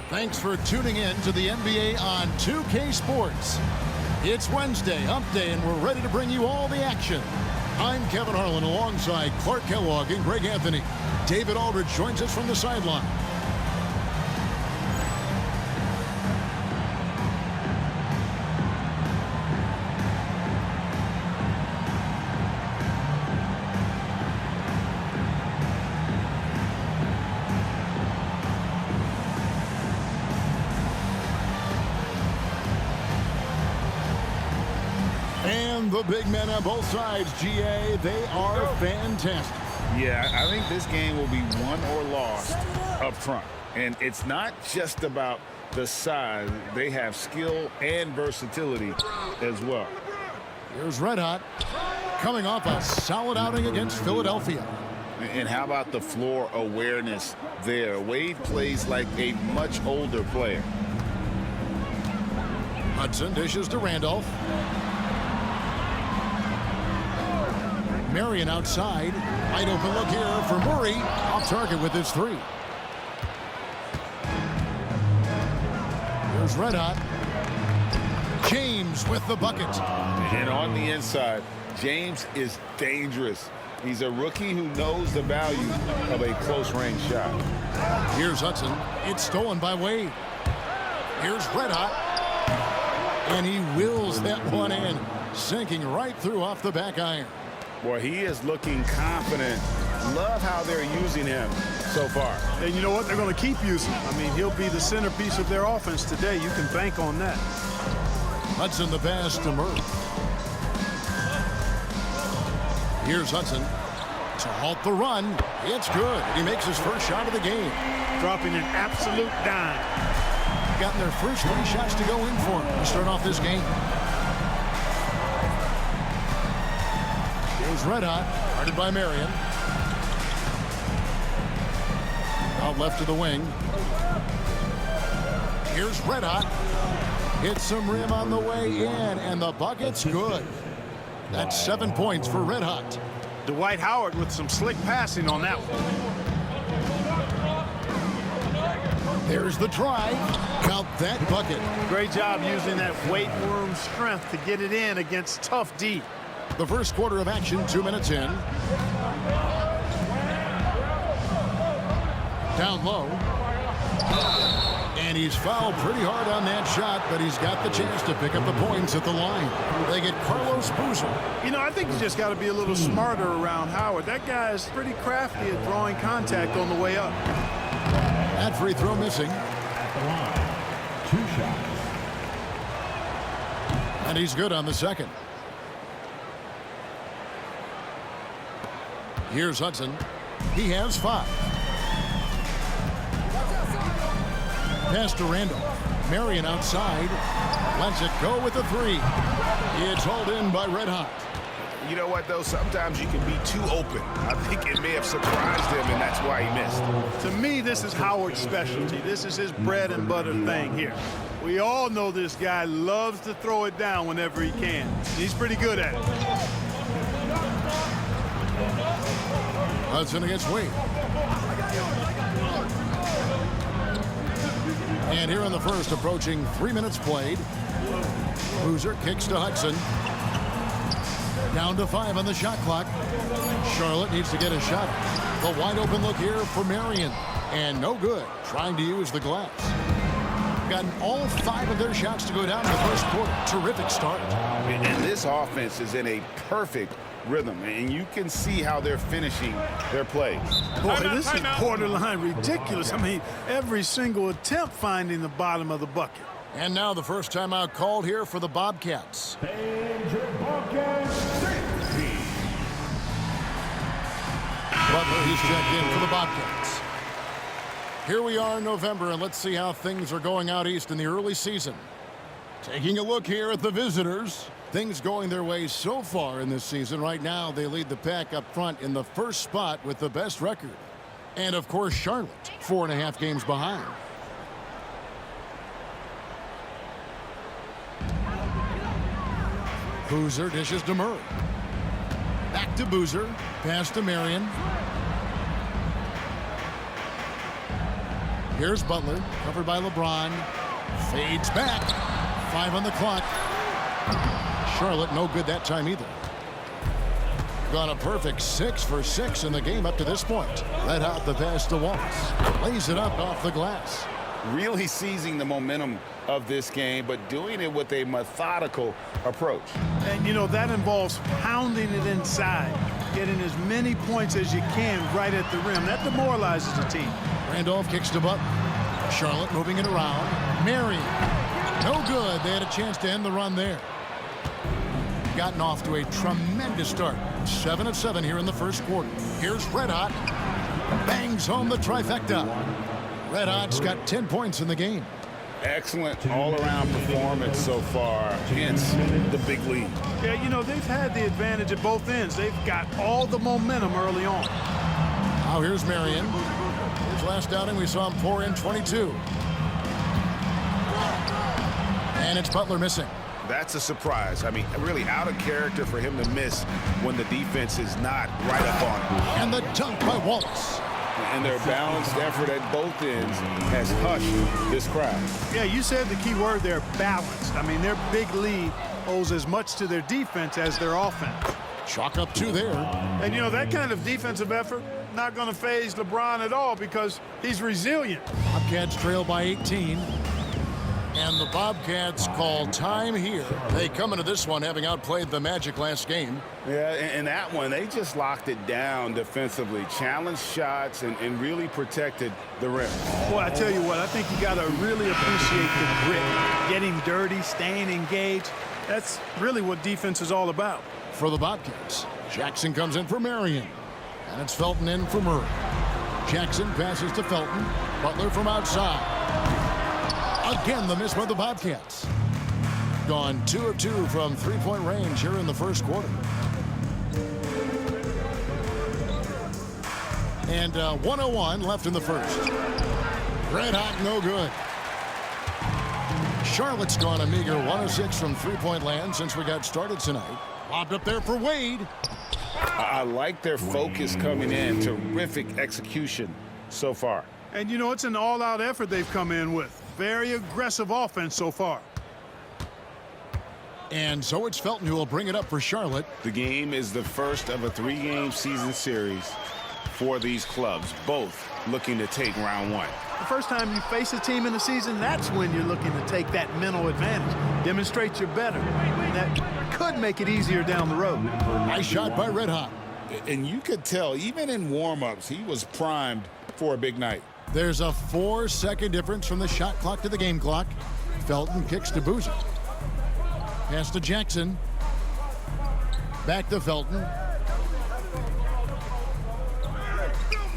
Thanks for tuning in to the NBA on 2K Sports. It's Wednesday, hump day, and we're ready to bring you all the action. I'm Kevin Harlan alongside Clark Kellogg and Greg Anthony. David Aldridge joins us from the sideline. The big men on both sides, GA, they are fantastic. Yeah, I think this game will be won or lost up front. And it's not just about the size. They have skill and versatility as well. Here's Red Hot coming off a solid outing against Philadelphia. And how about the floor awareness there? Wade plays like a much older player. Hudson dishes to Randolph. Marion outside. Wide open look here for Murray. Off target with his three. Here's Red Hot. James with the bucket. And on the inside, James is dangerous. He's a rookie who knows the value of a close-range shot. Here's Hudson. It's stolen by Wade. Here's Red Hot. And he wills that one in, sinking right through off the back iron. Boy, he is looking confident. Love how they're using him so far. And you know what? They're going to keep using him. I mean, he'll be the centerpiece of their offense today. You can bank on that. Hudson the pass to Murray. Here's Hudson to halt the run. It's good. He makes his first shot of the game. Dropping an absolute dime. Gotten their first 3 shots to go in for him to start off this game. Here's Red Hot, guarded by Marion. Out left to the wing. Here's Red Hot. Hits some rim on the way in, and the bucket's good. That's 7 points for Red Hot. Dwight Howard with some slick passing on that one. There's the drive. Count that bucket. Great job using that weight room strength to get it in against tough D. The first quarter of action, 2 minutes in. Down low. And he's fouled pretty hard on that shot, but he's got the chance to pick up the points at the line. They get Carlos Boozer. You know, I think you just got to be a little smarter around Howard. That guy is pretty crafty at drawing contact on the way up. That free throw missing. 2 shots. And he's good on the second. Here's Hudson. He has 5. Pass to Randolph. Marion outside. Lets it go with the 3. It's hauled in by Red Hot. You know what, though? Sometimes you can be too open. I think it may have surprised him, and that's why he missed. To me, this is Howard's specialty. This is his bread and butter thing here. We all know this guy loves to throw it down whenever he can. He's pretty good at it. Hudson against Wade. And here in the first, approaching 3 minutes played. Boozer kicks to Hudson. Down to 5 on the shot clock. Charlotte needs to get a shot. The wide open look here for Marion. And no good. Trying to use the glass. Gotten all 5 of their shots to go down in the first quarter. Terrific start. And this offense is in a perfect rhythm, and you can see how they're finishing their plays. Boy, this is borderline ridiculous. I mean, every single attempt finding the bottom of the bucket. And now the first timeout called here for the Bobcats. Butler, he's checked in for the Bobcats. Here we are in November, and let's see how things are going out east in the early season. Taking a look here at the visitors. Things going their way so far in this season. Right now, they lead the pack up front in the first spot with the best record. And, of course, Charlotte, 4.5 games behind. Boozer dishes to Murray. Back to Boozer. Pass to Marion. Here's Butler. Covered by LeBron. Fades back. 5 on the clock. Charlotte no good that time either. Gone a perfect 6 for 6 in the game up to this point. Red hot the pass to Wallace. Lays it up off the glass. Really seizing the momentum of this game, but doing it with a methodical approach. And, you know, that involves pounding it inside, getting as many points as you can right at the rim. That demoralizes the team. Randolph kicks to Butler. Charlotte moving it around. Marion. No good. They had a chance to end the run there. Gotten off to a tremendous start. 7 of 7 here in the first quarter. Here's Red Hot. Bangs home the trifecta. Red Hot's got 10 points in the game. Excellent all-around performance so far, hence the big lead. Yeah, you know, they've had the advantage at both ends. They've got all the momentum early on. Now here's Marion. His last outing, we saw him pour in 22. And it's Butler missing. That's a surprise. I mean, really out of character for him to miss when the defense is not right up on him. And the dunk by Wallace. And their balanced effort at both ends has hushed this crowd. Yeah, you said the key word there, balanced. I mean, their big lead owes as much to their defense as their offense. Chalk up 2 there. And, you know, that kind of defensive effort not going to faze LeBron at all because he's resilient. Bobcats trail by 18. And the Bobcats call time here. They come into this one having outplayed the Magic last game. Yeah, and that one, they just locked it down defensively, challenged shots, and really protected the rim. Boy, I tell you what, I think you got to really appreciate the grit. Getting dirty, staying engaged. That's really what defense is all about. For the Bobcats, Jackson comes in for Marion. And it's Felton in for Murray. Jackson passes to Felton. Butler from outside. Again, the miss by the Bobcats. Gone 2 of 2 from three-point range here in the first quarter. And 101 left in the first. Red hot, no good. Charlotte's gone a meager 1 of 6 from three-point land since we got started tonight. Lobbed up there for Wade. I like their focus coming in. Terrific execution so far. And, you know, it's an all-out effort they've come in with. Very aggressive offense so far. And so it's Felton who will bring it up for Charlotte. The game is the first of a 3-game season series for these clubs, both looking to take round 1. The first time you face a team in the season, that's when you're looking to take that mental advantage. Demonstrate you're better. And that could make it easier down the road. Nice shot by Red Hot. And you could tell, even in warm-ups, he was primed for a big night. There's a 4-second difference from the shot clock to the game clock. Felton kicks to Boozer. Pass to Jackson. Back to Felton.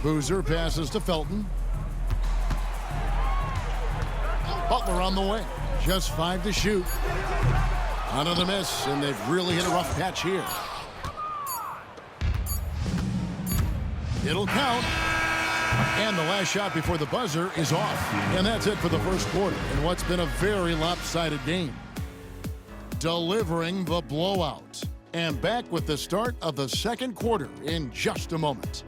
Boozer passes to Felton. Butler on the way. Just 5 to shoot. Another miss, and they've really hit a rough patch here. It'll count. And the last shot before the buzzer is off. And that's it for the first quarter in what's been a very lopsided game. Delivering the blowout. And back with the start of the second quarter in just a moment.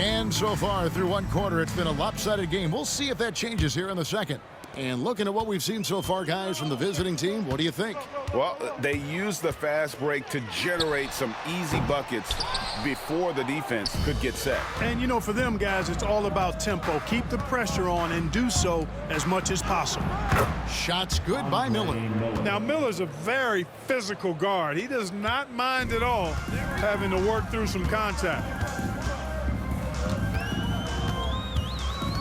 And so far through one quarter, it's been a lopsided game. We'll see if that changes here in the second. And looking at what we've seen so far, guys, from the visiting team, what do you think? Well, they used the fast break to generate some easy buckets before the defense could get set. And, you know, for them, guys, it's all about tempo. Keep the pressure on and do so as much as possible. Shots good by Miller. Now, Miller's a very physical guard. He does not mind at all having to work through some contact.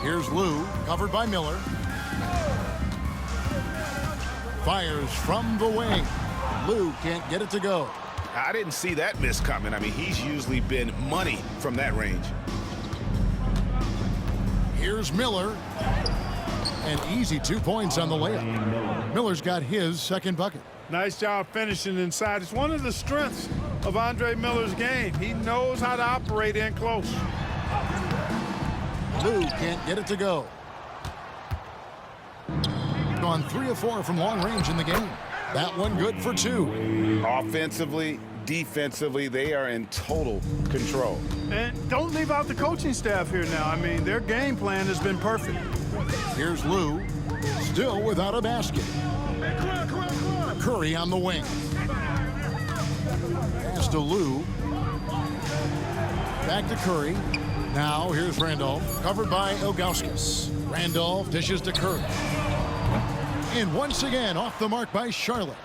Here's Lou, covered by Miller. Fires from the wing. Lou can't get it to go. I didn't see that miss coming. I mean, he's usually been money from that range. Here's Miller. An easy 2 points on the layup. Miller's got his second bucket. Nice job finishing inside. It's one of the strengths of Andre Miller's game. He knows how to operate in close. Lou can't get it to go. On 3 of 4 from long range in the game. That one good for 2. Offensively, defensively, they are in total control. And don't leave out the coaching staff here now. I mean, their game plan has been perfect. Here's Lou, still without a basket. Curry on the wing. Pass to Lou. Back to Curry. Now here's Randolph, covered by Ilgauskas. Randolph dishes to Curry. And once again, off the mark by Charlotte.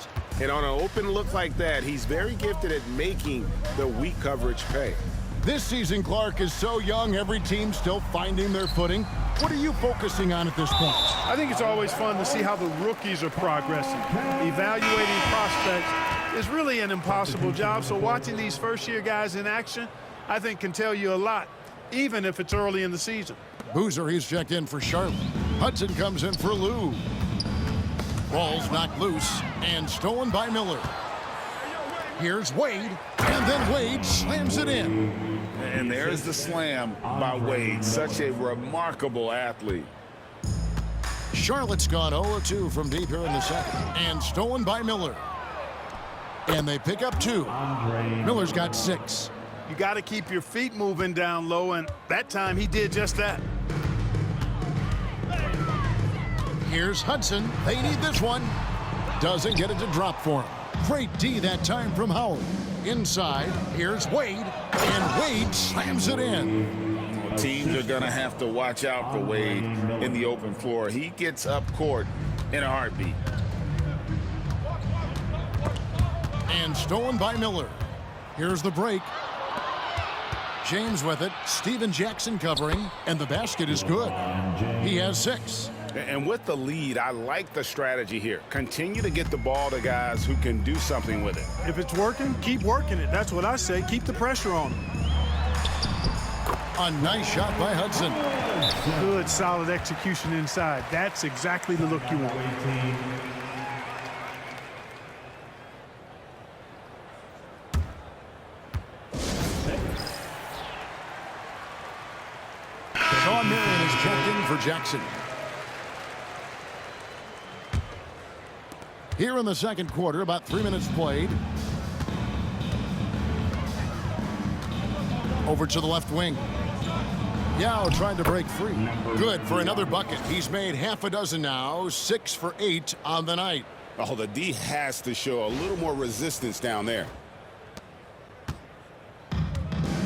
And on an open look like that, he's very gifted at making the weak coverage pay. This season, Clark, is so young, every team still finding their footing. What are you focusing on at this point? I think it's always fun to see how the rookies are progressing. Evaluating prospects is really an impossible job, so watching these first-year guys in action, I think can tell you a lot, even if it's early in the season. Boozer, he's checked in for Charlotte. Hudson comes in for Lou. Ball's knocked loose and stolen by Miller. Here's Wade, and then Wade slams it in. And there's the slam by Wade. Such a remarkable athlete. Charlotte's gone 0-2 from deep here in the second, and stolen by Miller. And they pick up 2. Miller's got 6. You got to keep your feet moving down low, and that time he did just that. Here's Hudson. They need this one. Doesn't get it to drop for him. Great D that time from Howard. Inside, here's Wade, and Wade slams it in. Teams are going to have to watch out for Wade in the open floor. He gets up court in a heartbeat. And stolen by Miller. Here's the break. James with it. Steven Jackson covering, and the basket is good. He has 6. And with the lead, I like the strategy here. Continue to get the ball to guys who can do something with it. If it's working, keep working it. That's what I say. Keep the pressure on him. A nice shot by Hudson. Good, solid execution inside. That's exactly the look you want. Sean Marion is checked in for Jackson. Here in the second quarter, about 3 minutes played. Over to the left wing. Yao trying to break free. Good for another bucket. He's made half a dozen now, 6 for 8 on the night. Oh, the D has to show a little more resistance down there.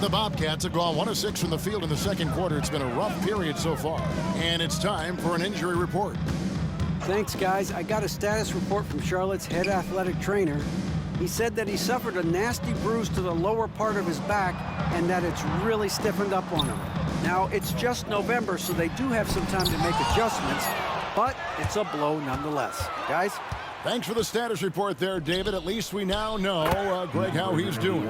The Bobcats have gone 1 of 6 from the field in the second quarter. It's been a rough period so far. And it's time for an injury report. Thanks, guys. I got a status report from Charlotte's head athletic trainer. He said that he suffered a nasty bruise to the lower part of his back and that it's really stiffened up on him. Now, it's just November, so they do have some time to make adjustments, but it's a blow nonetheless. Guys? Thanks for the status report there, David. At least we now know, Greg, how he's doing.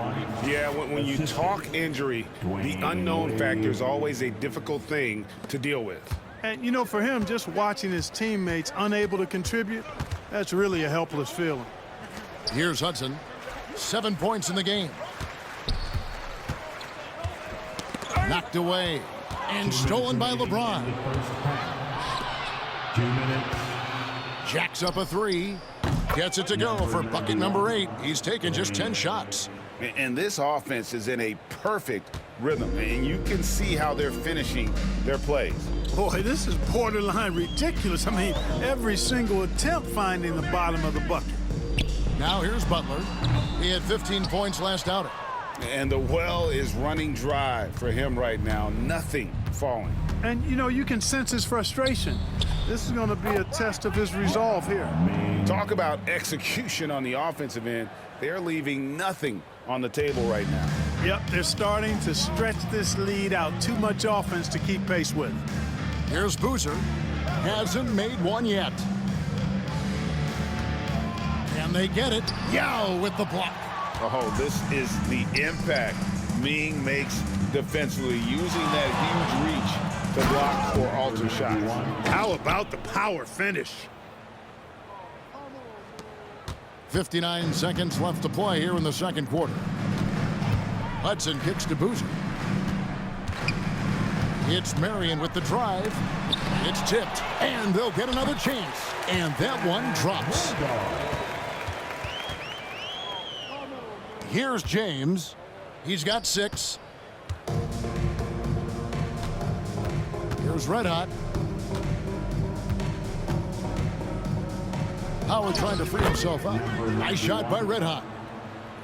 Yeah, when you talk injury, the unknown factor is always a difficult thing to deal with. And, you know, for him, just watching his teammates unable to contribute, that's really a helpless feeling. Here's Hudson. 7 points in the game. Knocked away. And stolen by LeBron. 2 minutes. Jacks up a 3. Gets it to go for bucket number 8. He's taken just 10 shots. And this offense is in a perfect rhythm. And you can see how they're finishing their plays. Boy, this is borderline ridiculous. I mean, every single attempt finding the bottom of the bucket. Now here's Butler. He had 15 points last outing. And the well is running dry for him right now. Nothing falling. And, you know, you can sense his frustration. This is going to be a test of his resolve here. Talk about execution on the offensive end. They're leaving nothing on the table right now. Yep, they're starting to stretch this lead out. Too much offense to keep pace with. Here's Boozer. Hasn't made one yet. And they get it. Yao with the block. Oh, this is the impact Ming makes defensively, using that huge reach to block or alter shots. How about the power finish? 59 seconds left to play here in the second quarter. Hudson kicks to Boozer. It's Marion with the drive. It's tipped, and they'll get another chance. And that one drops. Here's James. He's got 6. Here's Red Hot. Howard trying to free himself up. Nice shot by Red Hot.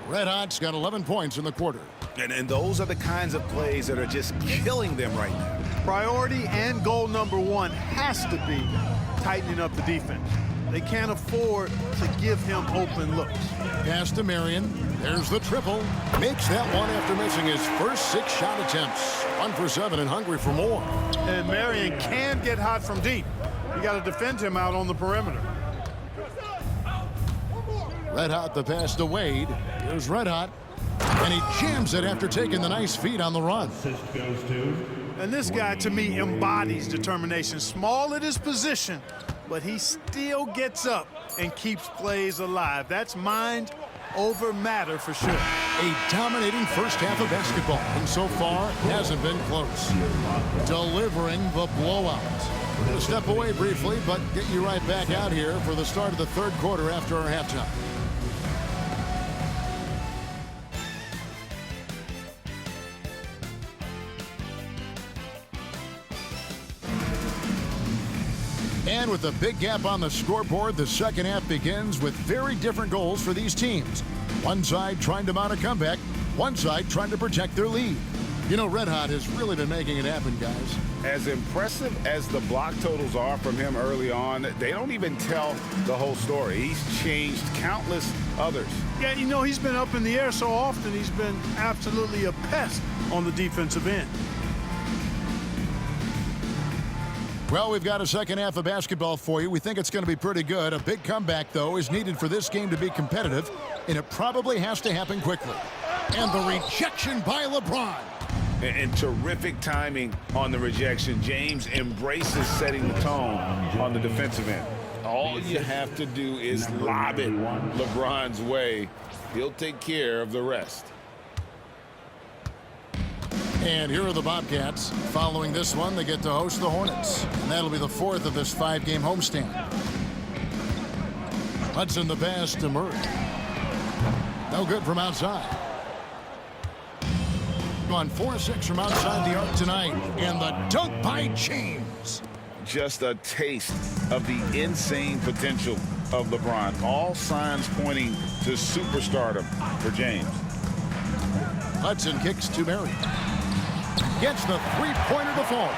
Red Hot's got 11 points in the quarter. And those are the kinds of plays that are just killing them right now. Priority and goal number 1 has to be tightening up the defense. They can't afford to give him open looks. Pass to Marion. There's the triple. Makes that one after missing his first 6 shot attempts. 1 for 7 and hungry for more. And Marion can get hot from deep. You got to defend him out on the perimeter. Red Hot the pass to Wade. Here's Red Hot. And he jams it after taking the nice feed on the run. And this guy, to me, embodies determination. Small at his position, but he still gets up and keeps plays alive. That's mind over matter for sure. A dominating first half of basketball, and so far hasn't been close. Delivering the blowout. We're going to step away briefly, but get you right back out here for the start of the third quarter after our halftime. And with a big gap on the scoreboard, the second half begins with very different goals for these teams. One side trying to mount a comeback, one side trying to protect their lead. You know, Red Hot has really been making it happen, guys. As impressive as the block totals are from him early on, they don't even tell the whole story. He's changed countless others. Yeah, you know, he's been up in the air so often, he's been absolutely a pest on the defensive end. Well, we've got a second half of basketball for you. We think it's going to be pretty good. A big comeback, though, is needed for this game to be competitive, and it probably has to happen quickly. And the rejection by LeBron. And terrific timing on the rejection. James embraces setting the tone on the defensive end. All you have to do is lob it LeBron's way. He'll take care of the rest. And here are the Bobcats. Following this one, they get to host the Hornets. And that'll be the 4th of this 5-game homestand. Hudson the pass to Murray. No good from outside. Gone 4-6 from outside the arc tonight. And the dunk by James. Just a taste of the insane potential of LeBron. All signs pointing to superstardom for James. Hudson kicks to Marion. Gets the three-pointer to fall.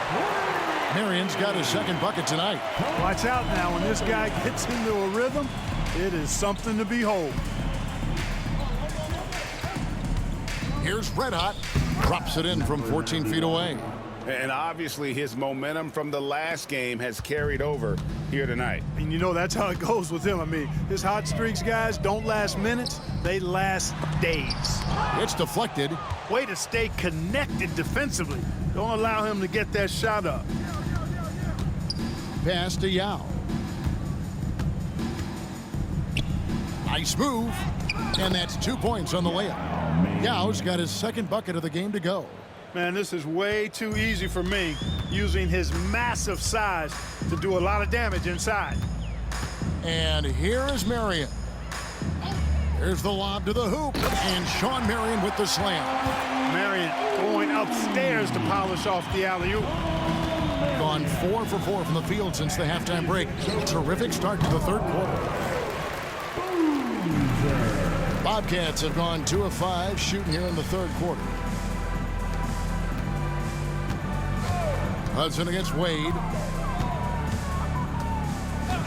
Marion's got his second bucket tonight. Watch out now. When this guy gets into a rhythm, it is something to behold. Here's Red Hot. Drops it in from 14 feet away. And obviously his momentum from the last game has carried over here tonight. And you know that's how it goes with him. I mean, his hot streaks, guys, don't last minutes. They last days. It's deflected. Way to stay connected defensively. Don't allow him to get that shot up. Pass to Yao. Nice move. And that's 2 points on the layup. Yao's got his second bucket of the game to go. Man, this is way too easy for me, using his massive size to do a lot of damage inside. And here is Marion. Here's the lob to the hoop. And Sean Marion with the slam. Marion going upstairs to polish off the alley-oop. Gone 4 for 4 from the field since the halftime break. Terrific start to the third quarter. Bobcats have gone 2 of 5 shooting here in the third quarter. Hudson against Wade.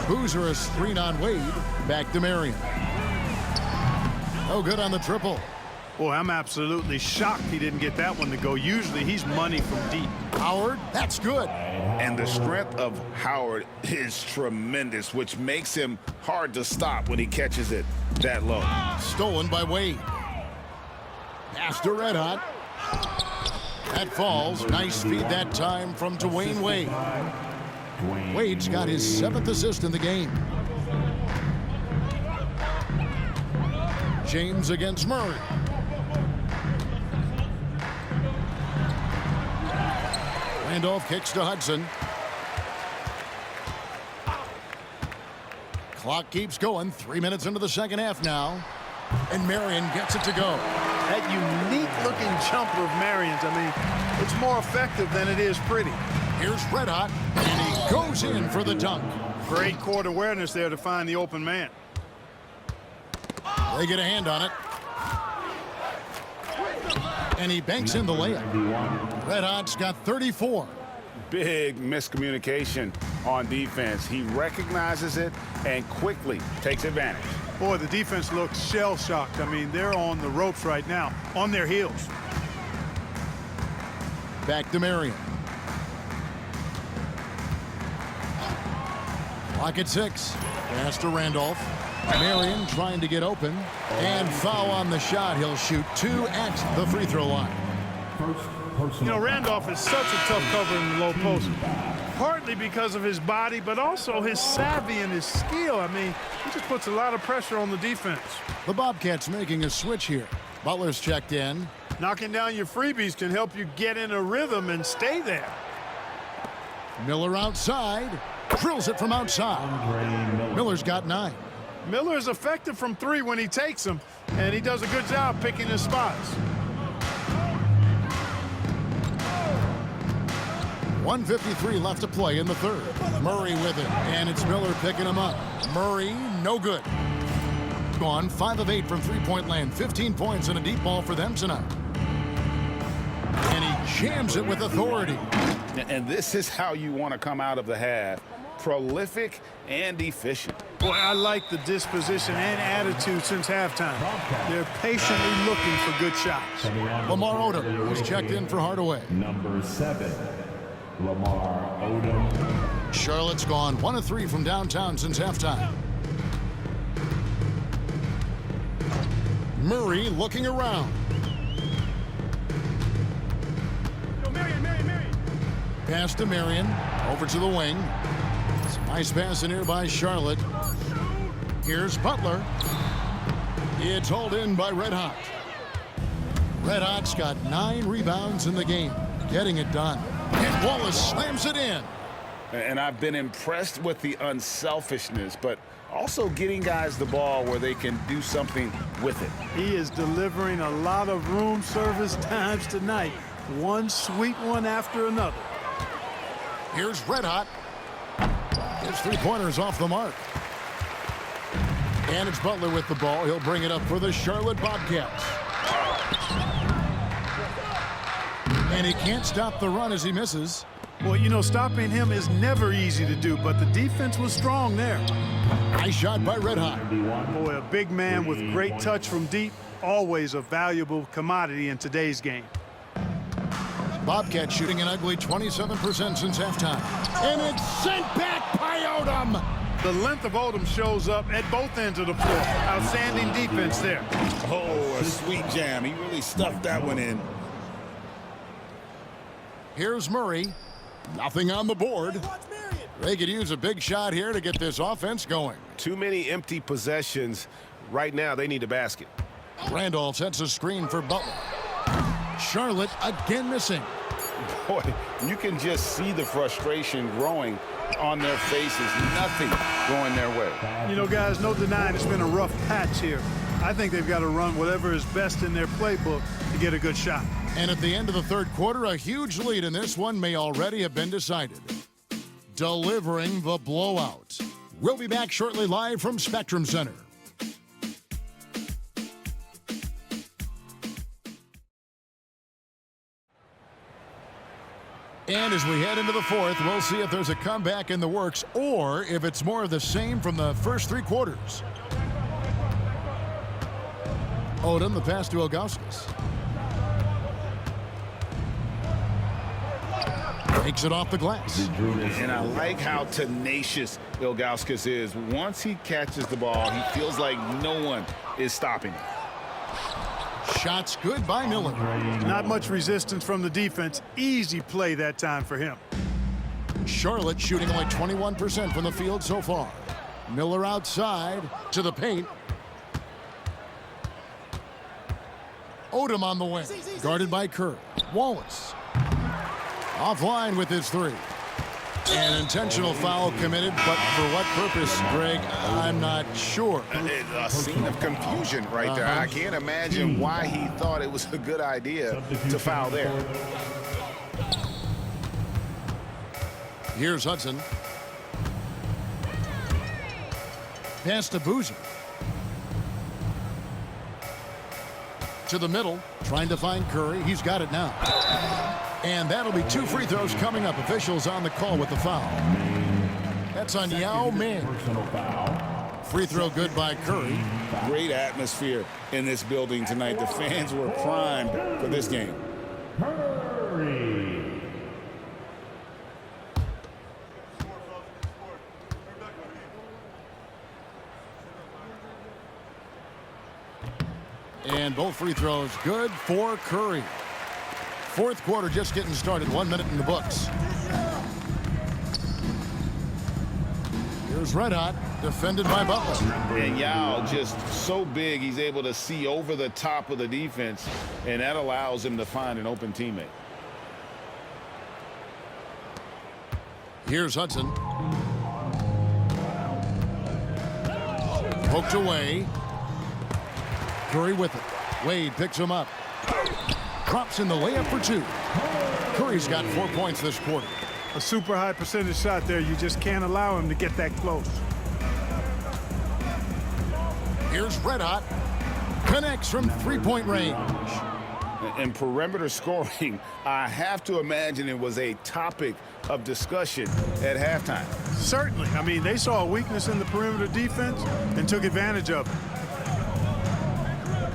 Boozer a screen on Wade. Back to Marion. Oh, good on the triple. Boy, I'm absolutely shocked he didn't get that one to go. Usually he's money from deep. Howard, that's good. And the strength of Howard is tremendous, which makes him hard to stop when he catches it that low. Stolen by Wade. Pass to Red Hot. That falls. Nice feed that time from Dwayne Wade. Wade's got his 7th assist in the game. James against Murray. Randolph kicks to Hudson. Clock keeps going. 3 minutes into the second half now. And Marion gets it to go. That unique-looking jumper of Marion's, I mean, it's more effective than it is pretty. Here's Red Hot, and he goes in for the dunk. Great court awareness there to find the open man. They get a hand on it. And he banks in the layup. Red Hot's got 34. Big miscommunication on defense. He recognizes it and quickly takes advantage. Boy, the defense looks shell-shocked. I mean, they're on the ropes right now, on their heels. Back to Marion. Clock at 6. Pass to Randolph. Marion trying to get open. And foul on the shot. He'll shoot 2 at the free throw line. You know, Randolph is such a tough cover in the low post. Partly because of his body, but also his savvy and his skill. I mean, he just puts a lot of pressure on the defense. The Bobcats making a switch here. Butler's checked in. Knocking down your freebies can help you get in a rhythm and stay there. Miller outside. Drills it from outside. Miller's got 9. Miller is effective from 3 when he takes them, and he does a good job picking his spots. 1:53 left to play in the third. Murray with it, and it's Miller picking him up. Murray, no good. Gone 5 of 8 from three-point land. 15 points and a deep ball for them tonight. And he jams it with authority. And this is how you want to come out of the half. Prolific and efficient. Boy, I like the disposition and attitude since halftime. They're patiently looking for good shots. Lamar Odom was checked in for Hardaway. Number 7, Lamar Odom. Charlotte's gone 1 of 3 from downtown since halftime. Murray looking around. Pass to Marion. Over to the wing. Some nice pass in here by Charlotte. Here's Butler. It's hauled in by Red Hot. Red Hot's got 9 rebounds in the game. Getting it done. And Wallace slams it in. And I've been impressed with the unselfishness, but also getting guys the ball where they can do something with it. He is delivering a lot of room service times tonight. One sweet one after another. Here's Red Hot. His 3-pointers off the mark. And it's Butler with the ball. He'll bring it up for the Charlotte Bobcats. And he can't stop the run as he misses. Well, you know, stopping him is never easy to do, but the defense was strong there. Nice shot by Red Hot. Boy, a big man with great touch from deep, always a valuable commodity in today's game. Bobcats shooting an ugly 27% since halftime. And it's sent back by Odom. The length of Odom shows up at both ends of the floor. Outstanding defense there. Oh, a sweet jam. He really stuffed that one in. Here's Murray. Nothing on the board. They could use a big shot here to get this offense going. Too many empty possessions. Right now, they need a basket. Randolph sets a screen for Butler. Charlotte again missing. Boy, you can just see the frustration growing on their faces. Nothing going their way. You know, guys, no denying it's been a rough patch here. I think they've got to run whatever is best in their playbook to get a good shot. And at the end of the third quarter, a huge lead in this one may already have been decided. Delivering the blowout. We'll be back shortly live from Spectrum Center. And as we head into the fourth, we'll see if there's a comeback in the works or if it's more of the same from the first 3 quarters. Odom, the pass to Ilgauskas. Takes it off the glass. And I like how tenacious Ilgauskas is. Once he catches the ball, he feels like no one is stopping him. Shots good by Miller. Not much resistance from the defense. Easy play that time for him. Charlotte shooting only 21% from the field so far. Miller outside to the paint. Odom on the wing. Guarded by Kerr. Wallace. Offline with his three. An intentional foul committed, but for what purpose, Greg, I'm not sure. A scene of confusion right there. I can't imagine why he thought it was a good idea to foul there. Here's Hudson. Pass to Boozer. To the middle, trying to find Curry. He's got it now. And that'll be 2 free throws coming up. Officials on the call with the foul. That's on Yao Ming. Free throw good by Curry. Great atmosphere in this building tonight. The fans were primed for this game. Curry. And both free throws good for Curry. Fourth quarter just getting started. 1 minute in the books. Here's Red Hot, defended by Butler. And Yao just so big, he's able to see over the top of the defense, and that allows him to find an open teammate. Here's Hudson. Poked away. Curry with it. Wade picks him up. Drops in the layup for 2. Curry's got 4 points this quarter. A super high percentage shot there. You just can't allow him to get that close. Here's Red Hot. Connects from 3-point range. And perimeter scoring, I have to imagine it was a topic of discussion at halftime. Certainly. I mean, they saw a weakness in the perimeter defense and took advantage of it.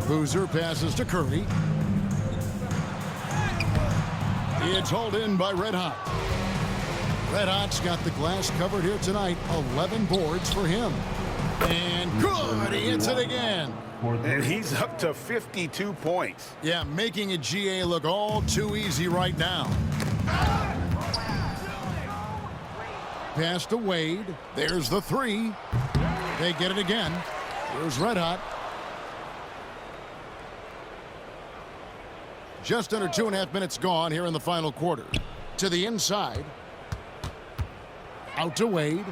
Boozer passes to Curry. It's hauled in by Red Hot. Red Hot's got the glass covered here tonight. 11 boards for him. And good, he hits it again. And he's up to 52 points. Yeah, making a GA look all too easy right now. Pass to Wade. There's the 3. They get it again. Here's Red Hot. Just under 2.5 minutes gone here in the final quarter. To the inside. Out to Wade.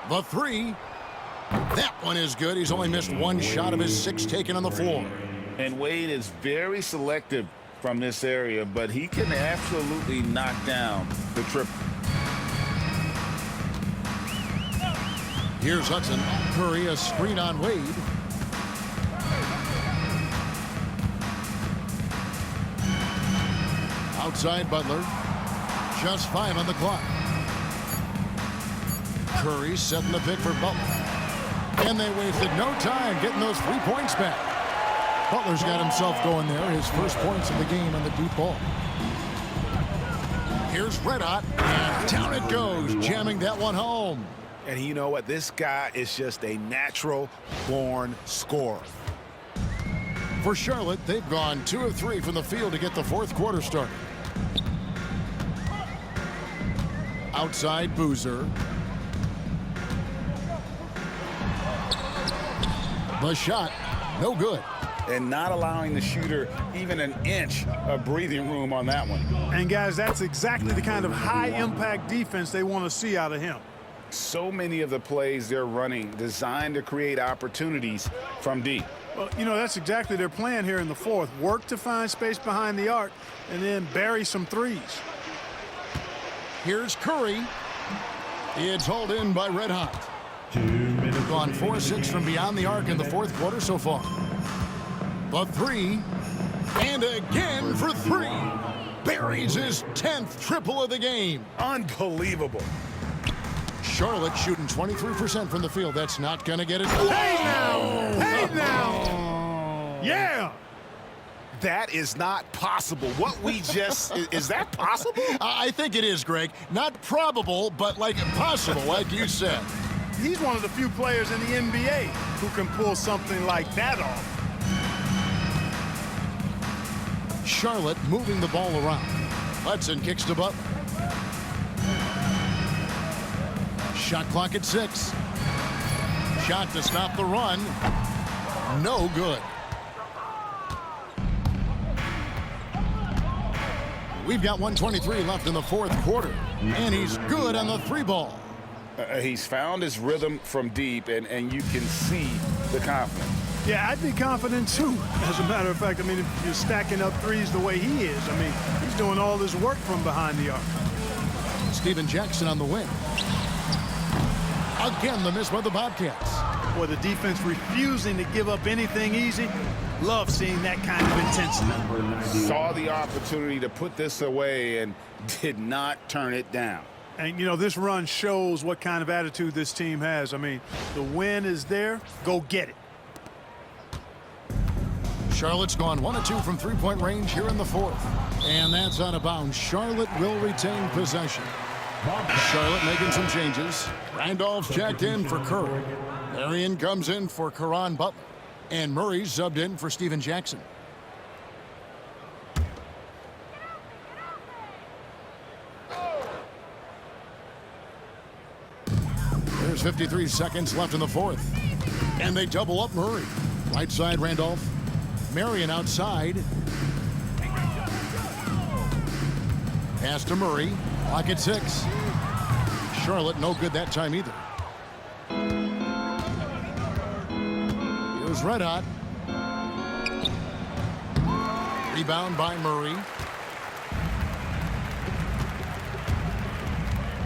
The 3. That one is good. He's only missed 1 shot of his 6 taken on the floor. And Wade is very selective from this area, but he can absolutely knock down the triple. Here's Hudson. Curry, a screen on Wade. Outside Butler. Just 5 on the clock. Curry setting the pick for Butler. And they wasted no time getting those 3 points back. Butler's got himself going there. His first points of the game on the deep ball. Here's Red Hot. And down it goes, jamming that one home. And you know what? This guy is just a natural-born scorer. For Charlotte, they've gone 2 of 3 from the field to get the fourth quarter started. Outside Boozer. The shot, no good. And not allowing the shooter even an inch of breathing room on that one. And guys, that's exactly the kind of high-impact defense they want to see out of him. So many of the plays they're running designed to create opportunities from deep. Well, you know, that's exactly their plan here in the fourth. Work to find space behind the arc and then bury some threes. Here's Curry. It's hauled in by Red Hot. 2 minutes. Gone 4-6 from beyond the arc in the fourth quarter so far. The 3. And again for 3. Buries his 10th triple of the game. Unbelievable. Charlotte shooting 23% from the field. That's not going to get it. Hey now! Hey now! Yeah! That is not possible. What we just, is that possible? I think it is, Greg. Not probable, but like possible, like you said. He's one of the few players in the NBA who can pull something like that off. Charlotte moving the ball around. Hudson kicks to Butler. Shot clock at 6. Shot to stop the run. No good. We've got 1:23 left in the fourth quarter, and he's good on the three ball. He's found his rhythm from deep, and you can see the confidence. Yeah, I'd be confident too. As a matter of fact, I mean, if you're stacking up threes the way he is, I mean, he's doing all this work from behind the arc. Stephen Jackson on the wing. Again, the miss by the Bobcats. Boy, the defense refusing to give up anything easy. Love seeing that kind of intensity. Saw the opportunity to put this away and did not turn it down. And, you know, this run shows what kind of attitude this team has. I mean, the win is there. Go get it. Charlotte's gone 1 of 2 from three-point range here in the fourth. And that's out of bounds. Charlotte will retain possession. Charlotte making some changes. Randolph's checked in for Curry. Marion comes in for Caron Butler. And Murray's subbed in for Stephen Jackson. There's 53 seconds left in the fourth. And they double up Murray. Right side, Randolph. Marion outside. Pass to Murray. Clock at 6. Charlotte no good that time either. Here's Red Hot. Rebound by Murray.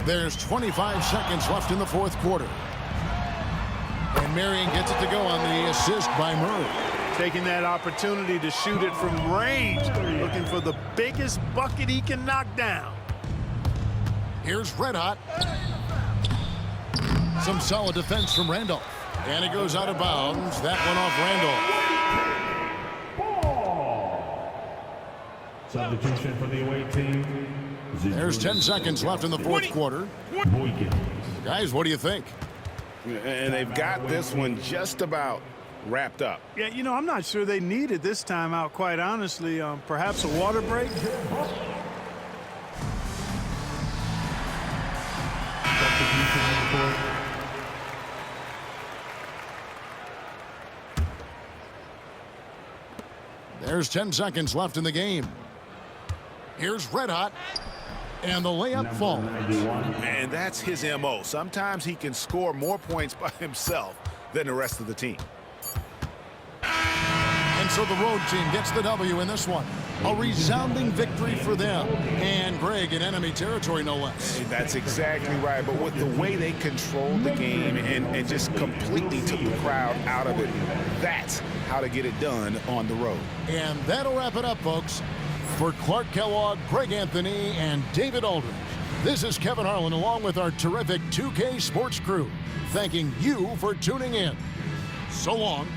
There's 25 seconds left in the fourth quarter. And Marion gets it to go on the assist by Murray. Taking that opportunity to shoot it from range. Looking for the biggest bucket he can knock down. Here's Red Hot. Some solid defense from Randolph. And it goes out of bounds. That one off Randolph. Substitution for the away team. There's 10 seconds left in the fourth quarter. Guys, what do you think? And they've got this one just about wrapped up. Yeah, you know, I'm not sure they needed this timeout, quite honestly. Perhaps a water break? There's 10 seconds left in the game. Here's Red Hot. And the layup falls. And that's his MO. Sometimes he can score more points by himself than the rest of the team. And so the road team gets the W in this one. A resounding victory for them. And Greg in enemy territory, no less. That's exactly right. But with the way they controlled the game and just completely took the crowd out of it, that's how to get it done on the road. And that'll wrap it up, folks. For Clark Kellogg, Greg Anthony, and David Aldridge, this is Kevin Harlan along with our terrific 2K Sports crew, thanking you for tuning in. So long.